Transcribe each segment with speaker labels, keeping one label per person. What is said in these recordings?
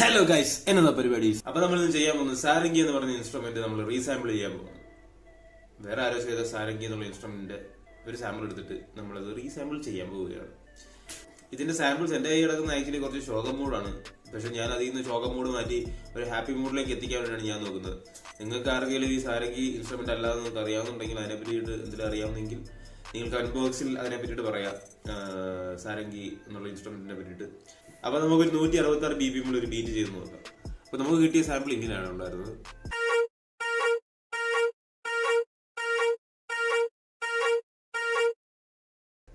Speaker 1: Hello guys, എന്നതാ പരിപാടി? അപ്പൊ നമ്മൾ ഇന്ന് ചെയ്യാൻ പോകുന്നത് സാരംഗി എന്ന് പറഞ്ഞ ഇൻസ്ട്രുമെന്റ് നമ്മൾ റീസാമ്പിൾ ചെയ്യാൻ പോകുന്നു. വേറെ ആരോ ചെയ്ത സാരംഗി എന്നുള്ള ഇൻസ്ട്രുമെന്റിന്റെ ഒരു സാമ്പിൾ എടുത്തിട്ട് നമ്മളത് റീസാമ്പിൾ ചെയ്യാൻ പോവുകയാണ്. ഇതിന്റെ സാമ്പിൾസ് എന്റെ കൈ കിടക്കുന്ന ആക്ച്വലി കുറച്ച് ശോകം മൂഡാണ്. പക്ഷെ ഞാൻ അതിൽ നിന്ന് ശോകം മൂഡ് മാറ്റി ഒരു ഹാപ്പി മൂഡിലേക്ക് എത്തിക്കാൻ വേണ്ടിയാണ് ഞാൻ നോക്കുന്നത്. നിങ്ങൾക്ക് ആർക്കെങ്കിലും ഈ സാരംഗി ഇൻസ്ട്രുമെന്റ് അല്ലാതെ നിങ്ങൾക്ക് അറിയാവുന്നുണ്ടെങ്കിൽ അതിനെ പറ്റിയിട്ട് എന്തെങ്കിലും അറിയാവുന്നെങ്കിൽ നിങ്ങൾ കമന്റ് ബോക്സിൽ അതിനെ പറ്റിയിട്ട് പറയാം, സാരംഗി എന്നുള്ള ഇൻസ്ട്രുമെന്റിനെ പറ്റിയിട്ട്. അപ്പൊ നമുക്കൊരു 166 BPM ഒരു ബീറ്റ് ചെയ്ത് നോക്കാം. അപ്പൊ നമുക്ക് കിട്ടിയ സാമ്പിൾ ഇങ്ങനെയാണ് ഉണ്ടായിരുന്നത്.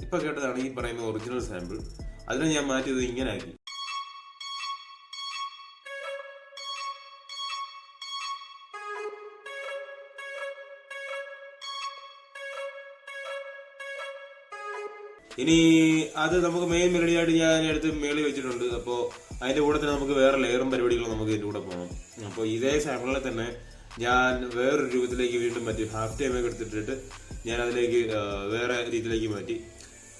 Speaker 1: ഇപ്പൊ കേട്ടതാണ് ഈ പറയുന്ന ഒറിജിനൽ സാമ്പിൾ. അതിനെ ഞാൻ മാറ്റിയത് ഇങ്ങനെ ആക്കി. ഇനി അത് നമുക്ക് മെയിൻ മെലഡി ആയിട്ട് ഞാൻ എടുത്ത് മേളിൽ വെച്ചിട്ടുണ്ട്. അപ്പോൾ അതിന്റെ കൂടെ തന്നെ നമുക്ക് വേറെ ലെയറും പരിപാടികളും നമുക്ക് ഇതിന്റെ കൂടെ പോകണം. അപ്പോൾ ഇതേ സാമ്പിളിനെ തന്നെ ഞാൻ വേറൊരു രൂപത്തിലേക്ക് വീണ്ടും മാറ്റി, ഹാഫ് ടൈം ഒക്കെ എടുത്തിട്ട് ഞാൻ അതിലേക്ക് വേറെ രീതിയിലേക്ക് മാറ്റി.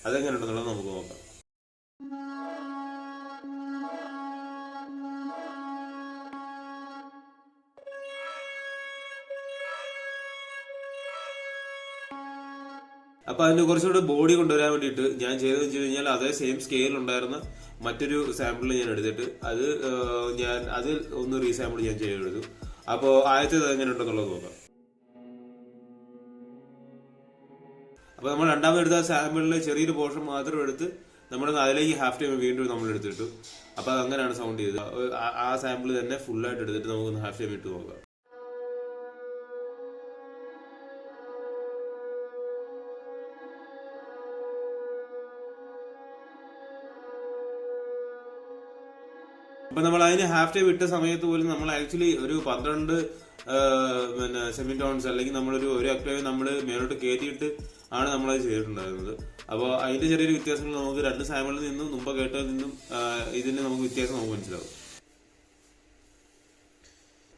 Speaker 1: അതെങ്ങനെ ഉണ്ടെന്നുള്ളത് നമുക്ക് നോക്കാം. അപ്പൊ അതിന് കുറച്ചുകൂടെ ബോഡി കൊണ്ടുവരാൻ വേണ്ടിയിട്ട് ഞാൻ ചെയ്തതെന്ന് വെച്ച് കഴിഞ്ഞാൽ അതേ സെയിം സ്കെയിൽ ഉണ്ടായിരുന്ന മറ്റൊരു സാമ്പിൾ ഞാൻ എടുത്തിട്ട് ഞാൻ അതിൽ ഒന്ന് റീസാമ്പിൾ ഞാൻ ചെയ്തെടുത്തു. അപ്പോൾ ആദ്യത്തേത് എങ്ങനെ ഉണ്ടെന്നുള്ളത് നോക്കാം. അപ്പൊ നമ്മൾ രണ്ടാമത് എടുത്ത സാമ്പിളിലെ ചെറിയൊരു പോർഷൻ മാത്രം എടുത്ത് നമ്മൾ അതിലേക്ക് ഹാഫ് ടൈം വീണ്ടും നമ്മൾ എടുത്തിട്ടു. അപ്പൊ അത് അങ്ങനെയാണ് സൗണ്ട് ചെയ്തത്. ആ സാമ്പിൾ തന്നെ ഫുള്ളായിട്ട് എടുത്തിട്ട് നമുക്കൊന്ന് ഹാഫ് ടൈം ഇട്ട് നോക്കാം. അപ്പൊ നമ്മൾ അതിന് ഹാഫ് ടൈം ഇട്ട സമയത്ത് പോലും നമ്മൾ ആക്ച്വലി ഒരു 12 സെമിറ്റോൺസ് അല്ലെങ്കിൽ നമ്മളൊരു ഒക്ടേവ് നമ്മൾ മേലോട്ട് കയറ്റിയിട്ട് ആണ് നമ്മളത് ചെയ്തിട്ടുണ്ടായിരുന്നത്. അപ്പോൾ അതിന്റെ ചെറിയൊരു വ്യത്യാസങ്ങൾ നമുക്ക് രണ്ട് സാമ്പിളിൽ നിന്നും മുമ്പ് കേട്ടതിൽ നിന്നും ഇതിന് നമുക്ക് വ്യത്യാസം നമുക്ക് മനസ്സിലാവും.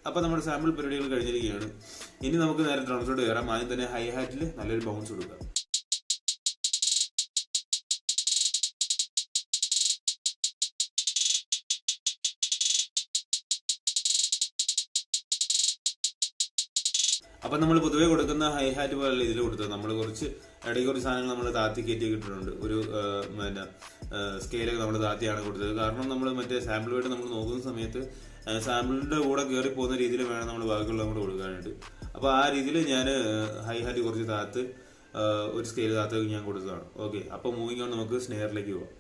Speaker 1: അപ്പൊ നമ്മുടെ സാമ്പിൾ പരിപാടികൾ കഴിഞ്ഞിരിക്കുകയാണ്. ഇനി നമുക്ക് നേരെ ഡ്രംസിലോട്ട് കയറാം. ആദ്യം തന്നെ ഹൈ ഹാറ്റിൽ നല്ലൊരു ബൗൺസ് കൊടുക്കാം. അപ്പൊ നമ്മൾ പൊതുവെ കൊടുക്കുന്ന ഹൈ ഹാറ്റ് പോലുള്ള ഇതിൽ കൊടുത്തത് നമ്മൾ ഇടയ്ക്ക് കുറച്ച് സാധനങ്ങൾ നമ്മൾ താത്തി കയറ്റി ഇട്ടിട്ടുണ്ട്. ഒരു സ്കെയിലൊക്കെ നമ്മൾ താത്തിയാണ് കൊടുത്തത്. കാരണം നമ്മൾ മറ്റേ സാമ്പിളുമായിട്ട് നമ്മൾ നോക്കുന്ന സമയത്ത് സാമ്പിളിന്റെ കൂടെ കയറി പോകുന്ന രീതിയിൽ വേണം നമ്മൾ ബാക്കിയുള്ള കൂടെ കൊടുക്കാനായിട്ട്. അപ്പൊ ആ രീതിയിൽ ഞാൻ ഹൈ ഹാറ്റ് കുറച്ച് താത്ത് ഒരു സ്കെയിൽ താത്ത് ഞാൻ കൊടുത്തതാണ്. ഓക്കെ, അപ്പൊ മൂവിങ് ഓൺ, നമുക്ക് സ്നെയറിലേക്ക് പോവാം.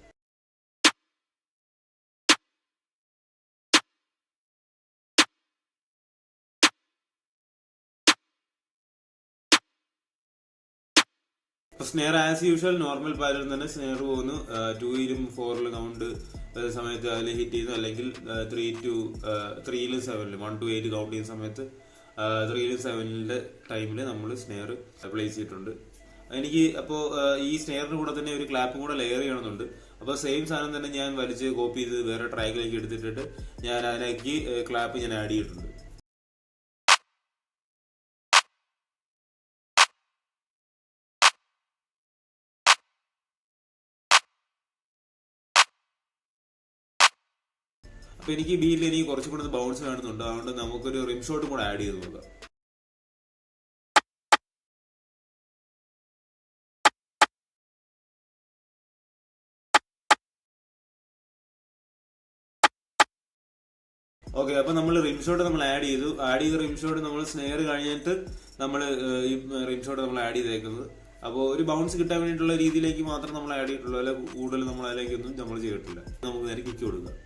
Speaker 1: Snare as usual normal pattern തന്നെ സ്നെയർ പോകുന്നു. 2ലും 4ലും കൗണ്ട് സമയത്ത് അതിൽ ഹിറ്റ് ചെയ്യുന്നു, അല്ലെങ്കിൽ 3ലും 7ലും 1 to 8 കൗണ്ട് ചെയ്യുന്ന സമയത്ത് 3ലും 7ന്റെ ടൈമിൽ നമ്മൾ സ്നെയർ പ്ലേസ് ചെയ്തിട്ടുണ്ട്. എനിക്ക് അപ്പോൾ ഈ സ്നെയറിന്റെ കൂടെ തന്നെ ഒരു ക്ലാപ്പും കൂടെ ലെയർ ചെയ്യണമെന്നുണ്ട്. അപ്പോൾ സെയിം സാധനം തന്നെ ഞാൻ വലിച്ച് കോപ്പി ചെയ്ത് വേറെ ട്രാക്കിലേക്ക് എടുത്തിട്ട് ഞാൻ അതിലേക്ക് ക്ലാപ്പ് ഞാൻ ആഡ് ചെയ്തിട്ടുണ്ട്. അപ്പൊ എനിക്ക് ബീറ്റിൽ എനിക്ക് കുറച്ചും കൂടെ ബൗൺസ് വേണമെന്നുണ്ട്. അതുകൊണ്ട് നമുക്കൊരു റിം ഷോട്ടും കൂടെ ആഡ് ചെയ്ത് നോക്കാം. ഓക്കെ, അപ്പൊ നമ്മൾ റിം ഷോട്ട് നമ്മൾ ആഡ് ചെയ്ത റിം ഷോട്ട് നമ്മൾ സ്നെയർ കഴിഞ്ഞിട്ട് നമ്മൾ ഈ റിം ഷോട്ട് നമ്മൾ ആഡ് ചെയ്തേക്കുന്നത്. അപ്പോൾ ഒരു ബൗൺസ് കിട്ടാൻ വേണ്ടിയിട്ടുള്ള രീതിയിലേക്ക് മാത്രം നമ്മൾ ആഡ് ചെയ്തിട്ടുള്ളൂ. അല്ലെ കൂടുതൽ നമ്മൾ അതിലേക്കൊന്നും നമ്മൾ ചെയ്തിട്ടില്ല. നമുക്ക് നേരെ കിക്ക് കൊടുക്കാം.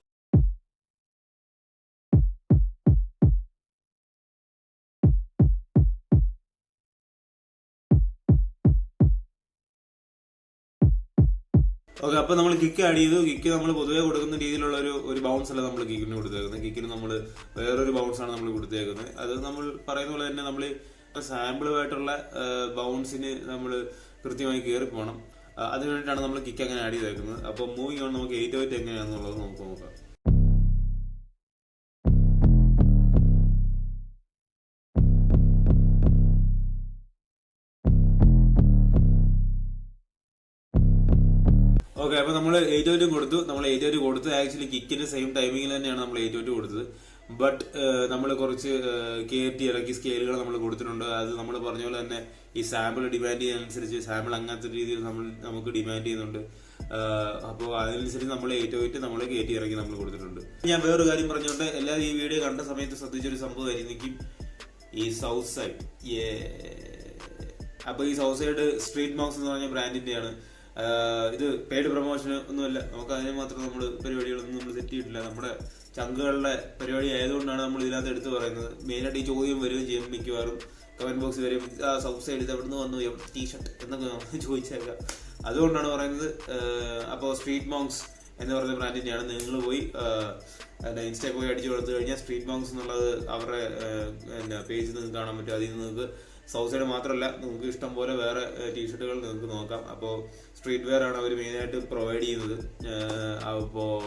Speaker 1: ഓക്കെ, അപ്പൊ നമ്മൾ കിക്ക് ആഡ് ചെയ്തു. കിക്ക് നമ്മൾ പൊതുവെ കൊടുക്കുന്ന രീതിയിലുള്ള ഒരു ബൗൺസ് അല്ല നമ്മൾ കിക്കിന് കൊടുത്തേക്കുന്നത്. കിക്കിന് നമ്മൾ വേറൊരു ബൗൺസ് ആണ് നമ്മൾ കൊടുത്തേക്കുന്നത്. അത് നമ്മൾ പറയുന്ന പോലെ തന്നെ നമ്മൾ സാമ്പിളുമായിട്ടുള്ള ബൗൺസിന് നമ്മൾ കൃത്യമായി കയറി പോകണം. അതിനു വേണ്ടിയിട്ടാണ് നമ്മൾ കിക്ക് അങ്ങനെ ആഡ് ചെയ്തേക്കുന്നത്. അപ്പോൾ മൂവിങ് ഓൺ, നമുക്ക് 808 എങ്ങനെയാണെന്നുള്ളത് നമുക്ക് നോക്കാം. ഓക്കെ, ഓക്കെ, അപ്പൊ നമ്മൾ 808 കൊടുത്തു. നമ്മൾ 808 കൊടുത്ത് ആക്ച്വലി കിക്കിന്റെ സെയിം ടൈമിംഗിൽ തന്നെയാണ് നമ്മൾ 808 കൊടുത്തത്. ബട്ട് നമ്മൾ കുറച്ച് കയറ്റി ഇറക്കി സ്കെയിലുകൾ നമ്മൾ കൊടുത്തിട്ടുണ്ട്. അത് നമ്മൾ പറഞ്ഞ പോലെ തന്നെ ഈ സാമ്പിൾ ഡിമാൻഡ് ചെയ്യുന്നതനുസരിച്ച് സാമ്പിൾ അങ്ങനത്തെ രീതിയിൽ നമുക്ക് ഡിമാൻഡ് ചെയ്യുന്നുണ്ട്. അപ്പോൾ അതിനനുസരിച്ച് നമ്മൾ 808 നമ്മൾ കയറ്റി ഇറക്കി നമ്മൾ കൊടുത്തിട്ടുണ്ട്. ഞാൻ വേറൊരു കാര്യം പറഞ്ഞുകൊണ്ട് എല്ലാവരും ഈ വീഡിയോ കണ്ട സമയത്ത് ശ്രദ്ധിച്ചൊരു സംഭവമായിരിക്കും ഈ സൗത്ത് സൈഡ്. അപ്പൊ ഈ സൗത്ത് സൈഡ് സ്ട്രീറ്റ് മൗസ് എന്ന് പറഞ്ഞ ബ്രാൻഡിന്റെയാണ്. ഇത് പെയ്ഡ് പ്രൊമോഷന് ഒന്നുമല്ല, നമുക്ക് അതിനെ മാത്രം നമ്മൾ പരിപാടികളൊന്നും നമ്മൾ സെറ്റ് ചെയ്തിട്ടില്ല. നമ്മുടെ ചങ്കുകളുടെ പരിപാടി ആയതുകൊണ്ടാണ് നമ്മൾ ഇതിനകത്ത് എടുത്ത് പറയുന്നത്. മെയിനായിട്ട് ഈ ചോദ്യം വരികയും ചെയ്യും, മിക്കവാറും കമന്റ് ബോക്സ് വരും, സൗത്ത് സൈഡ് ഇത് എവിടുന്ന് വന്നു ടീഷർട്ട് എന്നൊക്കെ ചോദിച്ചേക്കാം. അതുകൊണ്ടാണ് പറയുന്നത്. അപ്പോൾ സ്ട്രീറ്റ് മോങ്സ് എന്ന് പറയുന്ന ബ്രാൻഡിന്റെയാണ്. നിങ്ങൾ പോയി ഇൻസ്റ്റയിൽ പോയി അടിച്ചു കൊടുത്തു കഴിഞ്ഞാൽ സ്ട്രീറ്റ് മോങ്സ് എന്നുള്ളത് അവരുടെ പേജിൽ നിങ്ങൾക്ക് കാണാൻ പറ്റും. അതിൽ നിന്ന് നിങ്ങൾക്ക് സൗത്ത് സൈഡ് മാത്രമല്ല നിങ്ങൾക്ക് ഇഷ്ടം പോലെ വേറെ ടീഷർട്ടുകൾ നിങ്ങൾക്ക് നോക്കാം. അപ്പോൾ സ്ട്രീറ്റ് വെയർ ആണ് അവർ മെയിനായിട്ട് പ്രൊവൈഡ് ചെയ്യുന്നത്. അപ്പോൾ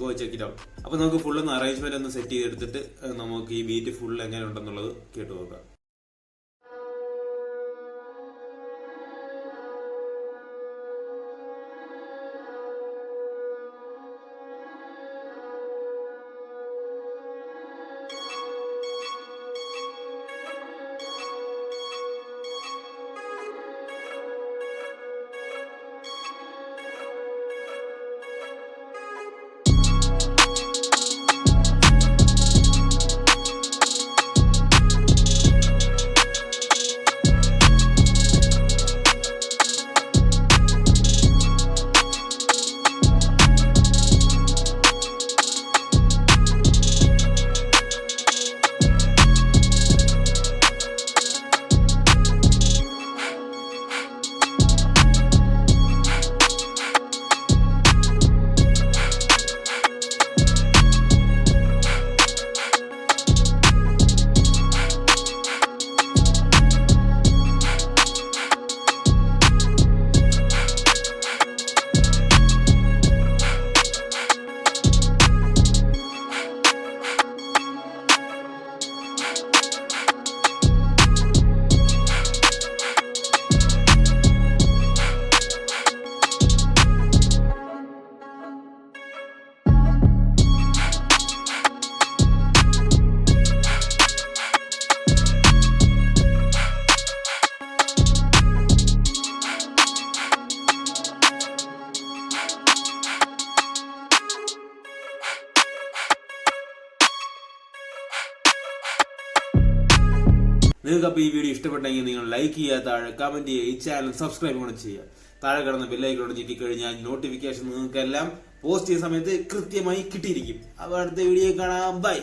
Speaker 1: ഗോ ചെക്ക് ഇറ്റ് ഔട്ട്. അപ്പോൾ നമുക്ക് ഫുൾ ഒന്ന് അറേഞ്ച്മെന്റ് ഒന്ന് സെറ്റ് ചെയ്തെടുത്തിട്ട് നമുക്ക് ഈ ബീറ്റ് ഫുൾ എങ്ങനെ ഉണ്ടെന്നുള്ളത് കേട്ടു നോക്കാം. നിങ്ങൾക്ക് അപ്പോൾ ഈ വീഡിയോ ഇഷ്ടപ്പെട്ടെങ്കിൽ നിങ്ങൾ ലൈക്ക് ചെയ്യുക, താഴെ കമന്റ് ചെയ്യുക, ഈ ചാനൽ സബ്സ്ക്രൈബ് കൂടെ ചെയ്യുക. താഴെ കിടന്ന ബെല്ലൈക്കോട് ഞെക്കി കഴിഞ്ഞാൽ നോട്ടിഫിക്കേഷൻ നിങ്ങൾക്കെല്ലാം പോസ്റ്റ് ചെയ്യുന്ന സമയത്ത് കൃത്യമായി കിട്ടിയിരിക്കും. അപ്പോൾ അടുത്ത വീഡിയോ കാണാം. ബൈ.